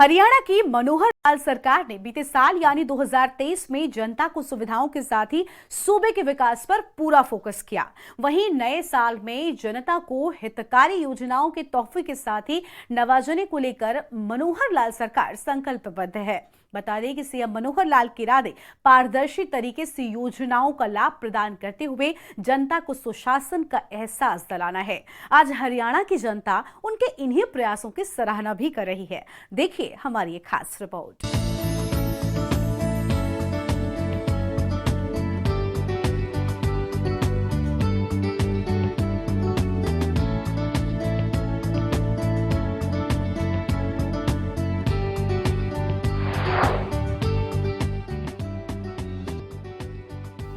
हरियाणा की मनोहर लाल सरकार ने बीते साल यानी 2023 में जनता को सुविधाओं के साथ ही सूबे के विकास पर पूरा फोकस किया। वहीं नए साल में जनता को हितकारी योजनाओं के तोहफे के साथ ही नवाजने को लेकर मनोहर लाल सरकार संकल्पबद्ध है। बता दें कि सीएम मनोहर लाल के इरादे पारदर्शी तरीके से योजनाओं का लाभ प्रदान करते हुए जनता को सुशासन का एहसास दिलाना है। आज हरियाणा की जनता उनके इन्हीं प्रयासों की सराहना भी कर रही है। देखिए हमारी एक खास रिपोर्ट।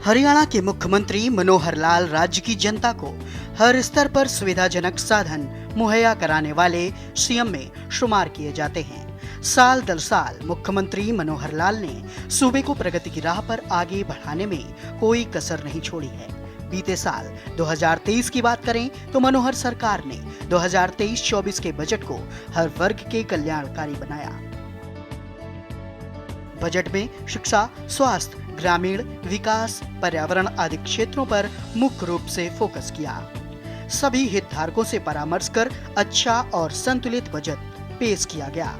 हरियाणा के मुख्यमंत्री मनोहर लाल राज्य की जनता को हर स्तर पर सुविधाजनक साधन मुहैया कराने वाले सीएम में शुमार किए जाते हैं। साल दर साल मुख्यमंत्री मनोहर लाल ने सूबे को प्रगति की राह पर आगे बढ़ाने में कोई कसर नहीं छोड़ी है। बीते साल 2023 की बात करें तो मनोहर सरकार ने 2023-24 के बजट को हर वर्ग के कल्याणकारी बनाया। बजट में शिक्षा, स्वास्थ्य, ग्रामीण विकास, पर्यावरण आदि क्षेत्रों पर मुख्य रूप से फोकस किया। सभी हितधारकों से परामर्श कर अच्छा और संतुलित बजट पेश किया गया।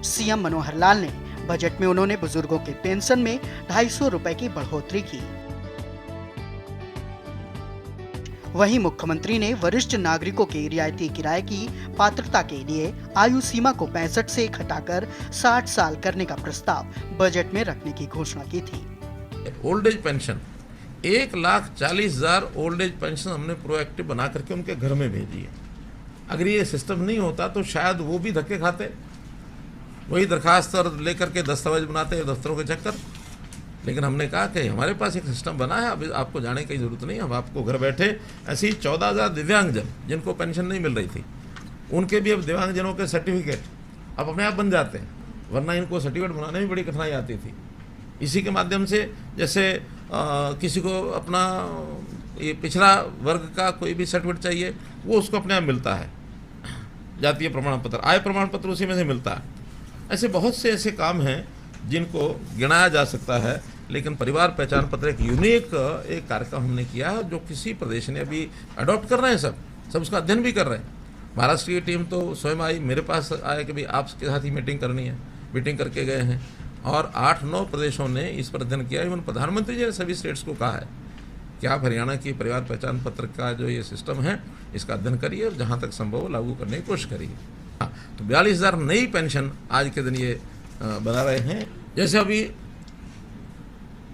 सीएम मनोहर लाल ने बजट में उन्होंने बुजुर्गों के पेंशन में 250 रुपए की बढ़ोतरी की। वहीं मुख्यमंत्री ने वरिष्ठ नागरिकों के रियायती किराए की पात्रता के लिए आयु सीमा को 65 से घटाकर 60 साल करने का प्रस्ताव बजट में रखने की घोषणा की थी। Old age pension 1,40,000 old age pension हमने प्रोएक्टिव बना करके उनके घर में भेजी है। अगर ये सिस्टम नहीं होता तो शायद वो भी धक्के खाते, वही दरखास्त और लेकर के दस्तावेज बनाते हैं दफ्तरों के चक्कर। लेकिन हमने कहा कि हमारे पास एक सिस्टम बना है, अब आपको जाने की जरूरत नहीं, हम आपको घर बैठे ऐसे ही 14,000 दिव्यांगजन जिनको पेंशन नहीं मिल रही थी उनके भी अब दिव्यांगजनों के सर्टिफिकेट अब अपने आप बन जाते हैं, वरना इनको सर्टिफिकेट बनाने में बड़ी कठिनाई आती थी। इसी के माध्यम से जैसे किसी को अपना ये पिछड़ा वर्ग का कोई भी सर्टिफिकेट चाहिए वो उसको अपने आप मिलता है, जातीय प्रमाण पत्र, आय प्रमाण पत्र उसी में से मिलता है। ऐसे बहुत से ऐसे काम हैं जिनको गिनाया जा सकता है। लेकिन परिवार पहचान पत्र एक यूनिक एक कार्यक्रम हमने किया है जो किसी प्रदेश ने अभी अडॉप्ट कर रहे हैं, सब उसका अध्ययन भी कर रहे हैं। महाराष्ट्र की टीम तो स्वयं आई, मेरे पास आए कि भाई आपके साथ ही मीटिंग करनी है, मीटिंग करके गए हैं और 8-9 प्रदेशों ने इस पर अध्ययन किया। इवन प्रधानमंत्री जी ने सभी स्टेट्स को कहा है कि आप हरियाणा की परिवार पहचान पत्र का जो ये सिस्टम है इसका अध्ययन करिए और जहाँ तक संभव लागू करने की कोशिश करिए। तो 42,000 नई पेंशन आज के दिन ये बना रहे हैं। जैसे अभी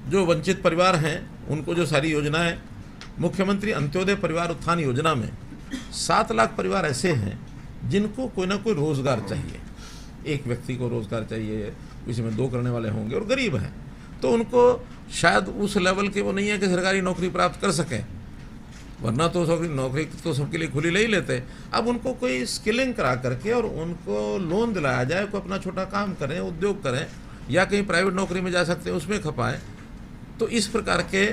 जो वंचित परिवार हैं उनको जो सारी योजनाएं, मुख्यमंत्री अंत्योदय परिवार उत्थान योजना में 7 लाख परिवार ऐसे हैं जिनको कोई ना कोई रोजगार चाहिए। एक व्यक्ति को रोजगार चाहिए, किसी में 2 करने वाले होंगे और गरीब हैं, तो उनको शायद उस लेवल के वो नहीं है कि सरकारी नौकरी प्राप्त कर सकें, वरना तो नौकरी तो सबके लिए खुली ले ही लेते। अब उनको कोई स्किलिंग करा करके और उनको लोन दिलाया जाए, कोई अपना छोटा काम करें, उद्योग करें या कहीं प्राइवेट नौकरी में जा सकते हैं उसमें खपाएं। तो इस प्रकार के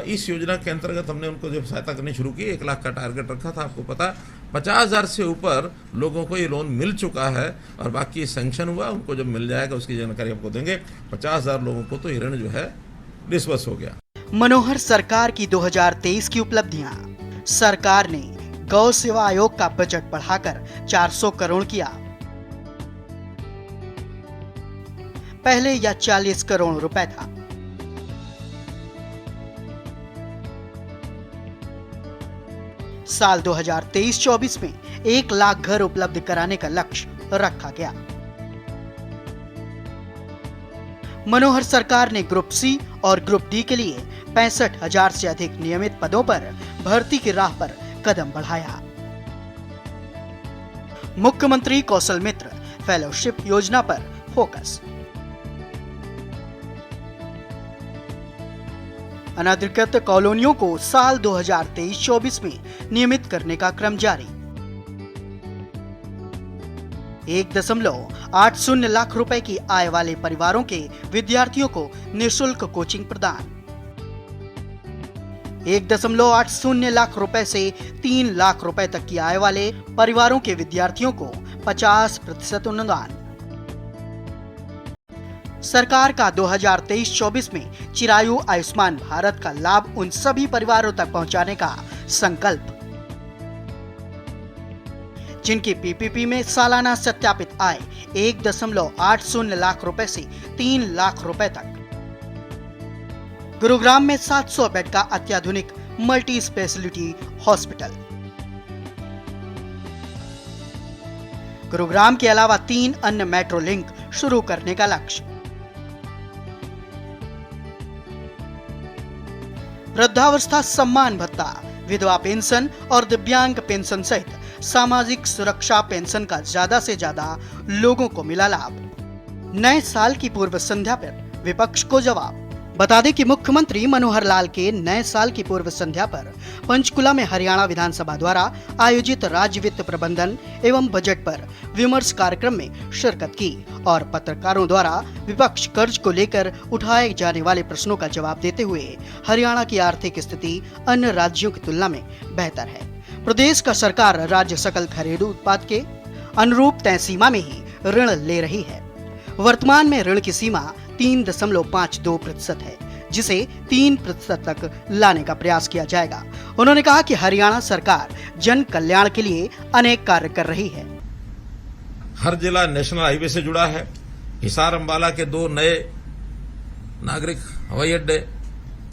इस योजना के अंतर्गत हमने उनको जो सहायता करनी शुरू की, 1 लाख का टारगेट रखा था। आपको पता 50,000 से ऊपर लोगों को ये लोन मिल चुका है और बाकी सैंक्शन हुआ, उनको जब मिल जाएगा उसकी जानकारी आपको देंगे। 50,000 लोगों को तो ये ऋण जो है डिस्बर्स हो गया। मनोहर सरकार की 2023 की उपलब्धियां। सरकार ने गौ सेवा आयोग का बजट बढ़ाकर 400 करोड़ किया। पहले यह 40 करोड़ रुपए था। साल 2023-24 में 1 लाख घर उपलब्ध कराने का लक्ष्य रखा गया। मनोहर सरकार ने ग्रुप सी और ग्रुप डी के लिए 65,000 से अधिक नियमित पदों पर भर्ती की राह पर कदम बढ़ाया। मुख्यमंत्री कौशल मित्र फेलोशिप योजना पर फोकस। अनधिकृत कॉलोनियों को साल 2023-24 में नियमित करने का क्रम जारी। 1.80 लाख रुपए की आय वाले परिवारों के विद्यार्थियों को निःशुल्क कोचिंग प्रदान। 1.80 लाख रुपए से 3 लाख रुपए तक की आय वाले परिवारों के विद्यार्थियों को 50% अनुदान। सरकार का 2023-24 में चिरायु आयुष्मान भारत का लाभ उन सभी परिवारों तक पहुंचाने का संकल्प, जिनकी पीपीपी में सालाना सत्यापित आय 1.80 लाख रुपए से 3 लाख रुपए तक। गुरुग्राम में 700 बेड का अत्याधुनिक मल्टी स्पेशलिटी हॉस्पिटल। गुरुग्राम के अलावा 3 अन्य मेट्रो लिंक शुरू करने का लक्ष्य। वृद्धावस्था सम्मान भत्ता, विधवा पेंशन और दिव्यांग पेंशन सहित सामाजिक सुरक्षा पेंशन का ज्यादा से ज्यादा लोगों को मिला लाभ। नए साल की पूर्व संध्या पर विपक्ष को जवाब। बता दें कि मुख्यमंत्री मनोहर लाल के नए साल की पूर्व संध्या पर पंचकुला में हरियाणा विधानसभा द्वारा आयोजित राज्य वित्त प्रबंधन एवं बजट पर विमर्श कार्यक्रम में शिरकत की और पत्रकारों द्वारा विपक्ष कर्ज को लेकर उठाए जाने वाले प्रश्नों का जवाब देते हुए हरियाणा की आर्थिक स्थिति अन्य राज्यों की तुलना में बेहतर है। प्रदेश का सरकार राज्य सकल घरेलू उत्पाद के अनुरूप तय सीमा में ही ऋण ले रही है। वर्तमान में ऋण की सीमा 3.52% है, जिसे 3% तक लाने का प्रयास किया जाएगा। उन्होंने कहा कि हरियाणा सरकार जन कल्याण के लिए अनेक कार्य कर रही है। हर जिला नेशनल हाईवे से जुड़ा है। हिसार अंबाला के 2 नए नागरिक हवाई अड्डे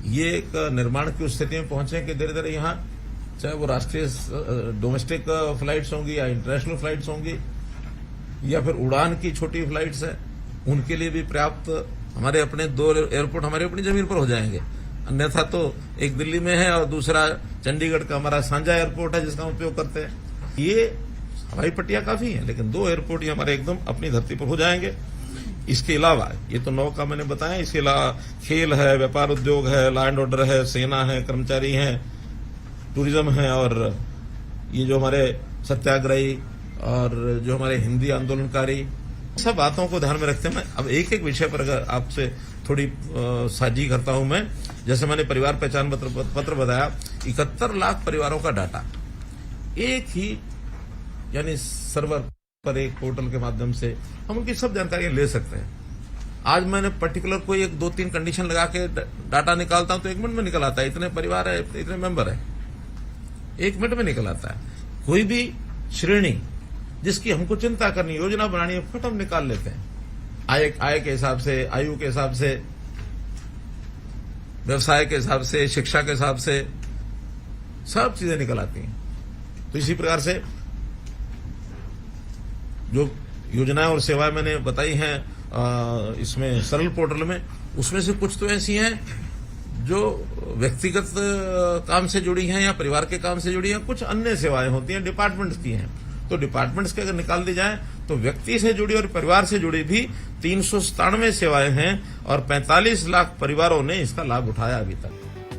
ये एक निर्माण की स्थिति में पहुंचे कि धीरे धीरे यहाँ चाहे वो राष्ट्रीय डोमेस्टिक फ्लाइट्स होंगी या इंटरनेशनल फ्लाइट्स होंगी या फिर उड़ान की छोटी फ्लाइट्स है, उनके लिए भी पर्याप्त हमारे अपने 2 एयरपोर्ट हमारे अपनी जमीन पर हो जाएंगे। अन्यथा तो एक दिल्ली में है और दूसरा चंडीगढ़ का हमारा साझा एयरपोर्ट है जिसका उपयोग करते हैं। ये हवाई पट्टियां काफी हैं, लेकिन 2 एयरपोर्ट ये हमारे एकदम अपनी धरती पर हो जाएंगे। इसके अलावा ये तो 9 का मैंने बताया, इसके अलावा खेल है, व्यापार उद्योग है, लॉ एंड ऑर्डर है, सेना है, कर्मचारी हैं, टूरिज्म है और ये जो हमारे सत्याग्रही और जो हमारे हिंदी आंदोलनकारी, सब बातों को ध्यान में रखते हैं। मैं अब एक एक विषय पर अगर आपसे थोड़ी साझी करता हूं मैं, जैसे मैंने परिवार पहचान पत्र बताया, 71 लाख परिवारों का डाटा एक ही यानी सर्वर पर एक पोर्टल के माध्यम से हम उनकी सब जानकारियां ले सकते हैं। आज मैंने पर्टिकुलर कोई 2-3 कंडीशन लगा के डाटा निकालता हूं तो 1 मिनट में निकल आता है, इतने परिवार है, इतने मेंबर है, 1 मिनट में निकल आता है। कोई भी श्रेणी जिसकी हमको चिंता करनी, योजना बनानी है, फट हम निकाल लेते हैं। आय के हिसाब से, आयु के हिसाब से, व्यवसाय के हिसाब से, शिक्षा के हिसाब से सब चीजें निकल आती हैं। तो इसी प्रकार से जो योजनाएं और सेवाएं मैंने बताई हैं इसमें सरल पोर्टल में, उसमें से कुछ तो ऐसी हैं जो व्यक्तिगत काम से जुड़ी हैं या परिवार के काम से जुड़ी हैं, कुछ अन्य सेवाएं होती हैं डिपार्टमेंट्स की हैं। तो डिपार्टमेंट्स के अगर निकाल दी जाए तो व्यक्ति से जुड़ी और परिवार से जुड़ी भी 397 सेवाएं हैं और 45 लाख परिवारों ने इसका लाभ उठाया अभी तक।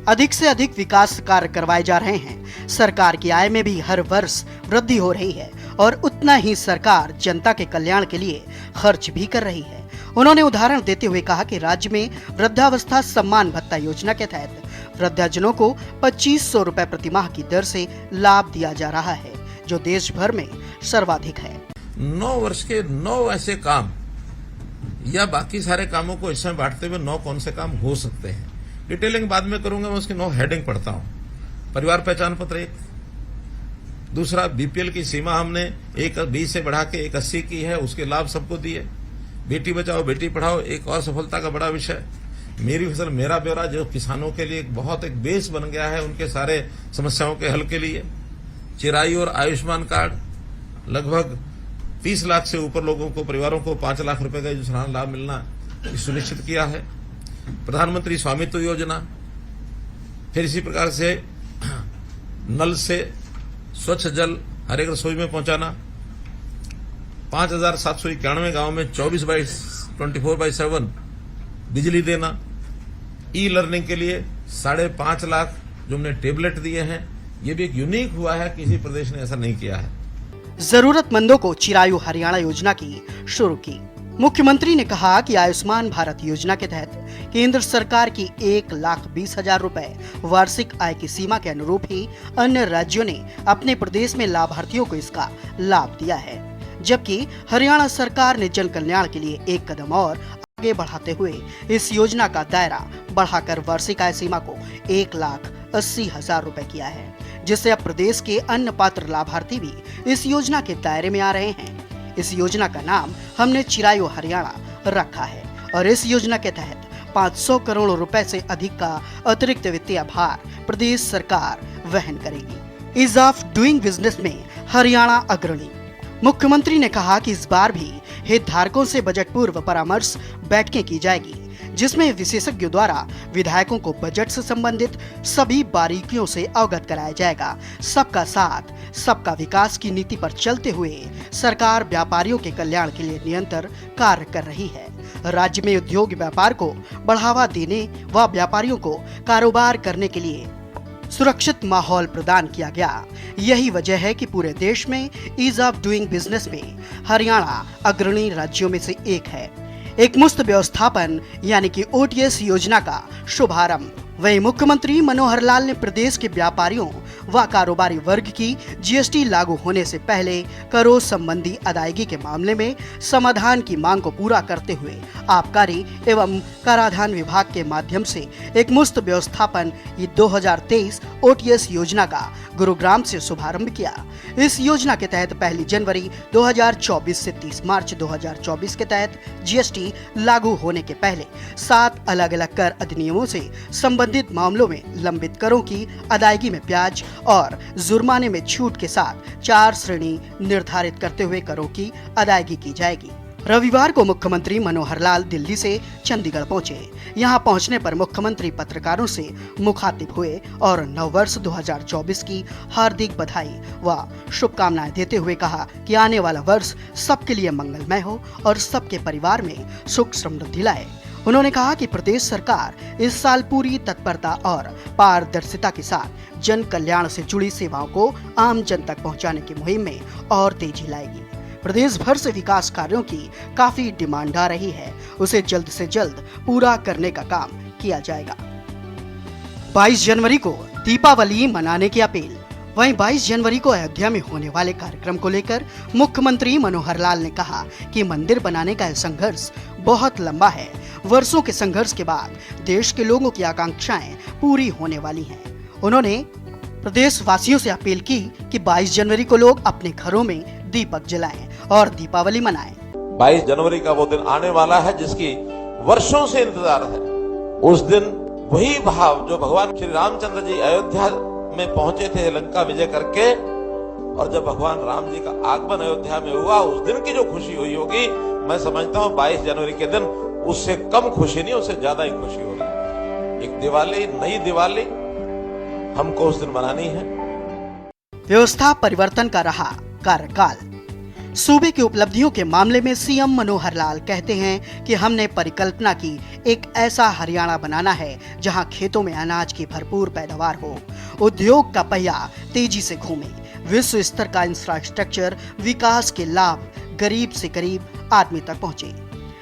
अधिक से अधिक विकास कार्य करवाए जा रहे हैं। सरकार की आय में भी हर वर्ष वृद्धि हो रही है और उतना ही सरकार जनता के कल्याण के लिए खर्च भी कर रही है। उन्होंने उदाहरण देते हुए कहा कि राज्य में वृद्धावस्था सम्मान भत्ता योजना के तहत वृद्धाजनों को 2500 रुपए प्रति माह की दर से लाभ दिया जा रहा है, जो देश भर में सर्वाधिक है। 9 वर्ष के 9 ऐसे काम या बाकी सारे कामों को इसमें बांटते हुए 9 कौन से काम हो सकते हैं, डिटेलिंग बाद में करूंगा। मैं उसकी 9 हेडिंग पढ़ता हूं। परिवार पहचान पत्र 1, दूसरा बीपीएल की सीमा हमने 120 से बढ़ा के 180 की है, उसके लाभ सबको दिए। बेटी बचाओ बेटी पढ़ाओ एक और सफलता का बड़ा विषय। मेरी फसल मेरा ब्यौरा जो किसानों के लिए बहुत एक बेस बन गया है उनके सारे समस्याओं के हल के लिए। चिरायु और आयुष्मान कार्ड लगभग 30 लाख से ऊपर लोगों को, परिवारों को 5 लाख रुपए का जो सालाना लाभ मिलना सुनिश्चित किया है। प्रधानमंत्री स्वामित्व योजना, फिर इसी प्रकार से नल से स्वच्छ जल हर एक रसोई में पहुंचाना। 5791 गांव में 24/7 बिजली देना। ई लर्निंग के लिए 5.5 लाख जो हमने टेबलेट दिए हैं, ये भी एक यूनिक हुआ है, किसी प्रदेश ने ऐसा नहीं किया है। जरूरतमंदों को चिरायु हरियाणा योजना की शुरू की। मुख्यमंत्री ने कहा कि आयुष्मान भारत योजना के तहत केंद्र सरकार की 1,20,000 रुपए वार्षिक आय की सीमा के अनुरूप ही अन्य राज्यों ने अपने प्रदेश में लाभार्थियों को इसका लाभ दिया है, जबकि हरियाणा सरकार ने जन कल्याण के लिए एक कदम और आगे बढ़ाते हुए इस योजना का दायरा बढ़ाकर वार्षिक आय सीमा को 1,80,000 रुपए किया है, जिससे अब प्रदेश के अन्य पात्र लाभार्थी भी इस योजना के दायरे में आ रहे हैं। इस योजना का नाम हमने चिरायु हरियाणा रखा है और इस योजना के तहत 500 करोड़ रुपए से अधिक का अतिरिक्त वित्तीय भार प्रदेश सरकार वहन करेगी। ईज ऑफ डूइंग बिजनेस में हरियाणा अग्रणी। मुख्यमंत्री ने कहा कि इस बार भी हितधारकों से बजट पूर्व परामर्श बैठकें की जाएगी, जिसमें विशेषज्ञों द्वारा विधायकों को बजट से संबंधित सभी बारीकियों से अवगत कराया जाएगा। सबका साथ सबका विकास की नीति पर चलते हुए सरकार व्यापारियों के कल्याण के लिए निरंतर कार्य कर रही है। राज्य में उद्योग व्यापार को बढ़ावा देने व व्यापारियों को कारोबार करने के लिए सुरक्षित माहौल प्रदान किया गया। यही वजह है कि पूरे देश में ईज ऑफ डूइंग बिजनेस में हरियाणा अग्रणी राज्यों में से एक है। एक मुफ्त व्यवस्थापन यानी कि OTS योजना का शुभारंभ। वहीं मुख्यमंत्री मनोहर लाल ने प्रदेश के व्यापारियों व कारोबारी वर्ग की GST लागू होने से पहले करों संबंधी अदायगी के मामले में समाधान की मांग को पूरा करते हुए आबकारी एवं कराधान विभाग के माध्यम से एक मुफ्त व्यवस्थापन 2023 OTS योजना का गुरुग्राम से शुभारंभ किया। इस योजना के तहत 1 जनवरी 2024 से 30 मार्च 2024 के तहत GST लागू होने के पहले 7 अलग अलग कर अधिनियमों से संबंधित मामलों में लंबित करों की अदायगी में ब्याज और जुर्माने में छूट के साथ 4 श्रेणी निर्धारित करते हुए करों की अदायगी की जाएगी। रविवार को मुख्यमंत्री मनोहर लाल दिल्ली से चंडीगढ़ पहुंचे। यहां पहुंचने पर मुख्यमंत्री पत्रकारों से मुखातिब हुए और नववर्ष 2024 की हार्दिक बधाई व शुभकामनाएं देते हुए कहा कि आने वाला वर्ष सबके लिए मंगलमय हो और सबके परिवार में सुख समृद्धि लाए। उन्होंने कहा कि प्रदेश सरकार इस साल पूरी तत्परता और पारदर्शिता के साथ जन कल्याण से जुड़ी सेवाओं को आम जन तक पहुंचाने की मुहिम में और तेजी लाएगी। प्रदेश भर से विकास कार्यों की काफी डिमांड आ रही है, उसे जल्द से जल्द पूरा करने का काम किया जाएगा। 22 जनवरी को दीपावली मनाने की अपील। वहीं 22 जनवरी को अयोध्या में होने वाले कार्यक्रम को लेकर मुख्यमंत्री मनोहर लाल ने कहा कि मंदिर बनाने का यह संघर्ष बहुत लंबा है। वर्षों के संघर्ष के बाद देश के लोगों की आकांक्षाएं पूरी होने वाली हैं। उन्होंने प्रदेश वासियों से अपील की कि 22 जनवरी को लोग अपने घरों में दीपक जलाएं और दीपावली मनाएं। 22 जनवरी का वो दिन आने वाला है जिसकी वर्षों से इंतजार है। उस दिन वही भाव जो भगवान श्री रामचंद्र जी अयोध्या में पहुंचे थे लंका विजय करके, और जब भगवान राम जी का आगमन अयोध्या में हुआ उस दिन की जो खुशी हुई होगी, मैं समझता हूँ 22 जनवरी के दिन उससे कम खुशी नहीं, उससे ज्यादा ही खुशी होगी। एक दिवाली, नई दिवाली हमको उस दिन मनानी है। व्यवस्था परिवर्तन का रहा कार्यकाल। सूबे की उपलब्धियों के मामले में सीएम मनोहर लाल कहते हैं कि हमने परिकल्पना की एक ऐसा हरियाणा बनाना है जहां खेतों में अनाज की भरपूर पैदावार हो, उद्योग का पहिया तेजी से घूमे, विश्व स्तर का इंफ्रास्ट्रक्चर, विकास के लाभ गरीब से गरीब आदमी तक पहुंचे।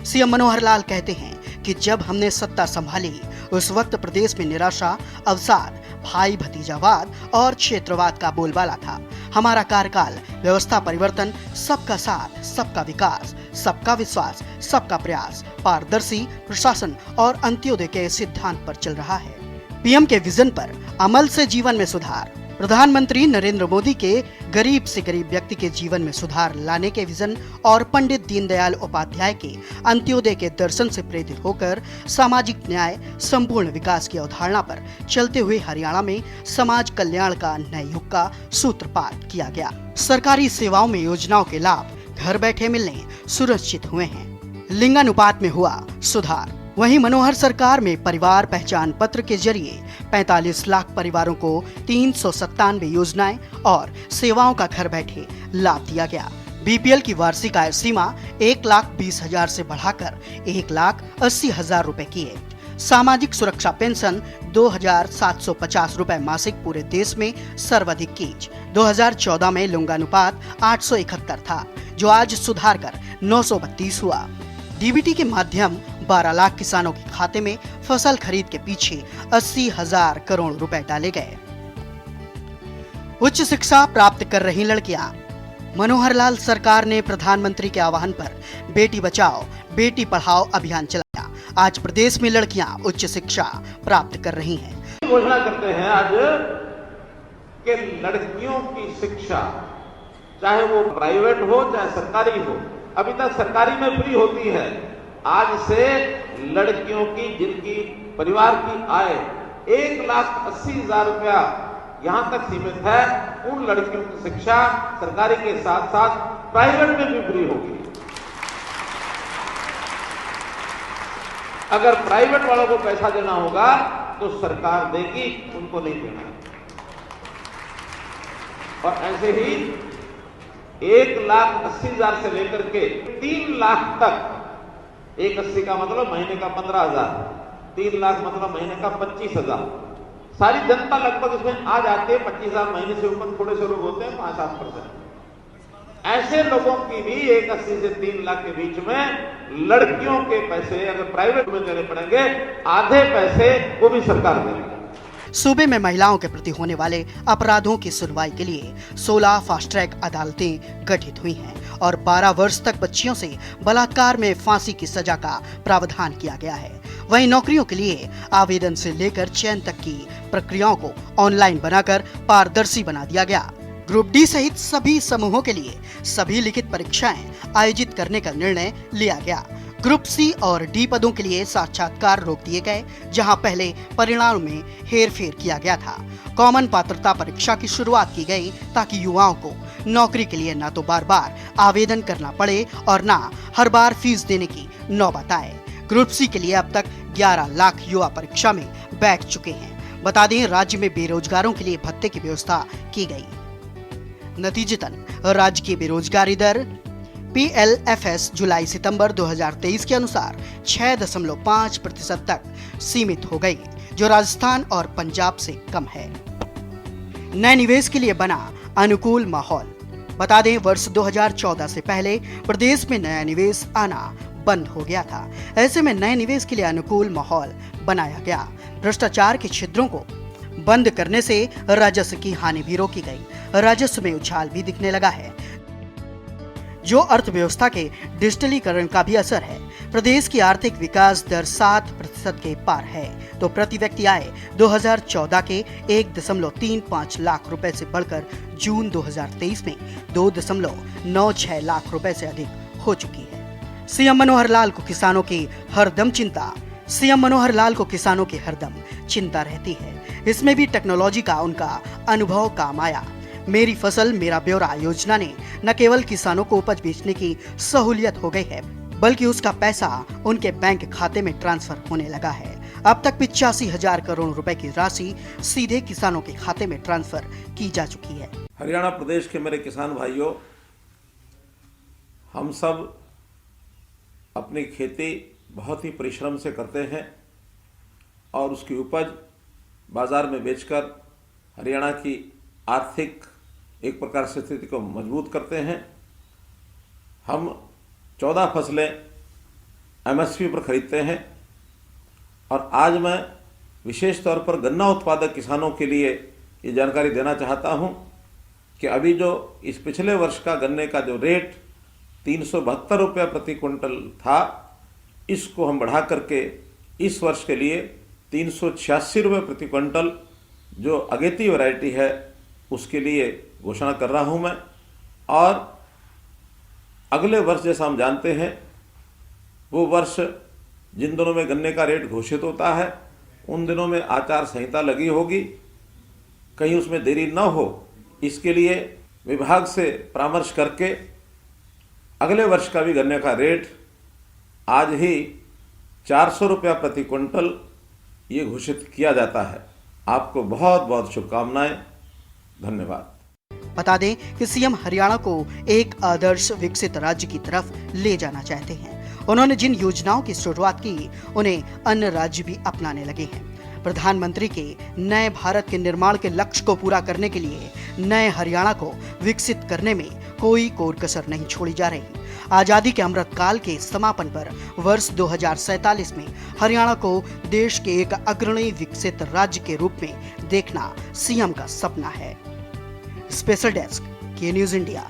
सीएम मनोहर लाल कहते हैं कि जब हमने सत्ता संभाली उस वक्त प्रदेश में निराशा, अवसाद, भाई भतीजावाद और क्षेत्रवाद का बोलबाला था। हमारा कार्यकाल व्यवस्था परिवर्तन, सबका साथ सबका विकास, सबका विश्वास, सबका प्रयास, पारदर्शी प्रशासन और अंत्योदय के सिद्धांत पर चल रहा है। पीएम के विजन पर अमल से जीवन में सुधार। प्रधानमंत्री नरेंद्र मोदी के गरीब से गरीब व्यक्ति के जीवन में सुधार लाने के विजन और पंडित दीनदयाल उपाध्याय के अंत्योदय के दर्शन से प्रेरित होकर सामाजिक न्याय, संपूर्ण विकास की अवधारणा पर चलते हुए हरियाणा में समाज कल्याण का नए युग का सूत्रपात किया गया। सरकारी सेवाओं में योजनाओं के लाभ घर बैठे मिलने सुनिश्चित हुए हैं। लिंगानुपात में हुआ सुधार। वहीं मनोहर सरकार में परिवार पहचान पत्र के जरिए 45 लाख परिवारों को 397 योजनाएं और सेवाओं का घर बैठे लाभ दिया गया। बीपीएल की वार्षिक आय सीमा 1,20,000 से बढ़ाकर 1,80,000 रुपए की है। सामाजिक सुरक्षा पेंशन 2,750 रुपए मासिक पूरे देश में सर्वाधिक कीज। 2014 में लिंगानुपात 871 था, जो आज सुधार कर 932 हुआ। डीबीटी के माध्यम 12 लाख किसानों के खाते में फसल खरीद के पीछे 80,000 करोड़ रुपए डाले गए। उच्च शिक्षा प्राप्त कर रही लड़कियां। मनोहर लाल सरकार ने प्रधानमंत्री के आह्वान पर बेटी बचाओ बेटी पढ़ाओ अभियान चलाया। आज प्रदेश में लड़कियां उच्च शिक्षा प्राप्त कर रही हैं। घोषणा करते हैं आज कि लड़कियों की शिक्षा, चाहे वो प्राइवेट हो चाहे सरकारी हो, अभी तक सरकारी में फ्री होती है, आज से लड़कियों की जिनकी परिवार की आय 1,80,000 रुपया यहां तक सीमित है, उन लड़कियों की शिक्षा सरकारी के साथ साथ प्राइवेट में भी फ्री होगी। अगर प्राइवेट वालों को पैसा देना होगा तो सरकार देगी, उनको नहीं देना। और ऐसे ही 1,80,000 से लेकर के 3 लाख तक, 1,80 का मतलब महीने का 15,000, 3 लाख मतलब महीने का 25,000, सारी जनता लगभग इसमें आ जाती है। 25,000 महीने से ऊपर थोड़े से लोग होते हैं, 5-7%। ऐसे लोगों की भी 1,80 से 3 लाख के बीच में लड़कियों के पैसे अगर प्राइवेट में देने पड़ेंगे, आधे पैसे वो भी सरकार देगी। सूबे में महिलाओं के प्रति होने वाले अपराधों की सुनवाई के लिए 16 फास्ट ट्रैक अदालतें गठित हुई हैं और 12 वर्ष तक बच्चियों से बलात्कार में फांसी की सजा का प्रावधान किया गया है। वहीं नौकरियों के लिए आवेदन से लेकर चयन तक की प्रक्रियाओं को ऑनलाइन बनाकर पारदर्शी बना दिया गया। ग्रुप डी सहित सभी समूहों के लिए सभी लिखित परीक्षाएं आयोजित करने का निर्णय लिया गया। ग्रुप सी और डी पदों के लिए साक्षात्कार रोक दिए गए, जहां पहले परिणाम में हेरफेर किया गया था। कॉमन पात्रता परीक्षा की शुरुआत की गई ताकि युवाओं को नौकरी के लिए न तो बार बार आवेदन करना पड़े और न हर बार फीस देने की नौबत आए। ग्रुप सी के लिए अब तक 11 लाख युवा परीक्षा में बैठ चुके हैं। बता दें, राज्य में बेरोजगारों के लिए भत्ते की व्यवस्था की गई। नतीजतन राज्य की बेरोजगारी दर PLFS जुलाई-सितंबर 2023 के अनुसार 6.5% तक सीमित हो गई, जो राजस्थान और पंजाब से कम है। नए निवेश के लिए बना अनुकूल माहौल। बता दें, वर्ष 2014 से पहले प्रदेश में नया निवेश आना बंद हो गया था। ऐसे में नए निवेश के लिए अनुकूल माहौल बनाया गया। भ्रष्टाचार के छिद्रों को बंद करने से राजस्व की हानि भी रोकी गई। राजस्व में उछाल भी दिखने लगा है, जो अर्थव्यवस्था के डिजिटलीकरण का भी असर है। प्रदेश की आर्थिक विकास दर 7% के पार है, तो प्रति व्यक्ति आय 2014 के 1.35 लाख रुपए से बढ़कर जून 2023 में 2.96 लाख रुपए से अधिक हो चुकी है। सीएम मनोहर लाल को किसानों की हरदम चिंता। सीएम मनोहर लाल को किसानों की हरदम चिंता रहती है। इसमें भी टेक्नोलॉजी का उनका अनुभव काम आया। मेरी फसल मेरा ब्यौरा योजना ने न केवल किसानों को उपज बेचने की सहूलियत हो गई है, बल्कि उसका पैसा उनके बैंक खाते में ट्रांसफर होने लगा है। अब तक 85,000 करोड़ रुपए की राशि सीधे किसानों के खाते में ट्रांसफर की जा चुकी है। हरियाणा प्रदेश के मेरे किसान भाइयों, हम सब अपनी खेती बहुत ही परिश्रम से करते हैं और उसकी उपज बाजार में बेचकर हरियाणा की आर्थिक एक प्रकार से स्थिति को मजबूत करते हैं। हम 14 फसलें MSP पर खरीदते हैं और आज मैं विशेष तौर पर गन्ना उत्पादक किसानों के लिए ये जानकारी देना चाहता हूं कि अभी जो इस पिछले वर्ष का गन्ने का जो रेट 372 रुपये प्रति क्विंटल था, इसको हम बढ़ा करके इस वर्ष के लिए 386 रुपये प्रति क्विंटल जो अगेती वैरायटी है उसके लिए घोषणा कर रहा हूं मैं। और अगले वर्ष जैसा हम जानते हैं, वो वर्ष जिन दिनों में गन्ने का रेट घोषित होता है उन दिनों में आचार संहिता लगी होगी, कहीं उसमें देरी न हो, इसके लिए विभाग से परामर्श करके अगले वर्ष का भी गन्ने का रेट आज ही 400 रुपया प्रति क्विंटल ये घोषित किया जाता है। आपको बहुत बहुत शुभकामनाएं। धन्यवाद। बता दें कि सीएम हरियाणा को एक आदर्श विकसित राज्य की तरफ ले जाना चाहते हैं। उन्होंने जिन योजनाओं की शुरुआत की, उन्हें अन्य राज्य भी अपनाने लगे हैं। प्रधानमंत्री के नए भारत के निर्माण के लक्ष्य को पूरा करने के लिए नए हरियाणा को विकसित करने में कोई कोर कसर नहीं छोड़ी जा रही। आजादी के अमृत काल के समापन पर वर्ष 2047 में हरियाणा को देश के एक अग्रणी विकसित राज्य के रूप में देखना सीएम का सपना है। स्पेशल डेस्क, के न्यूज़ इंडिया।